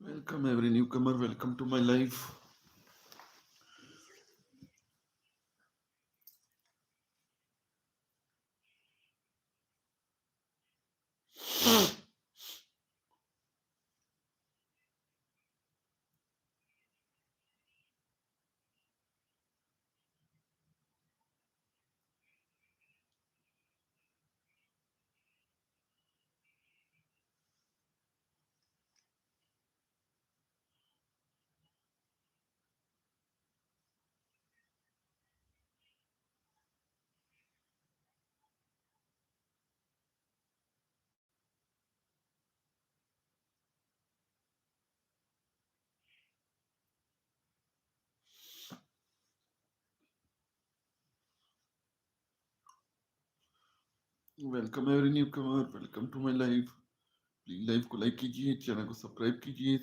Welcome every newcomer, welcome to my life. Welcome every newcomer, welcome to my life. Please life को like कीजिए, channel को subscribe कीजिए,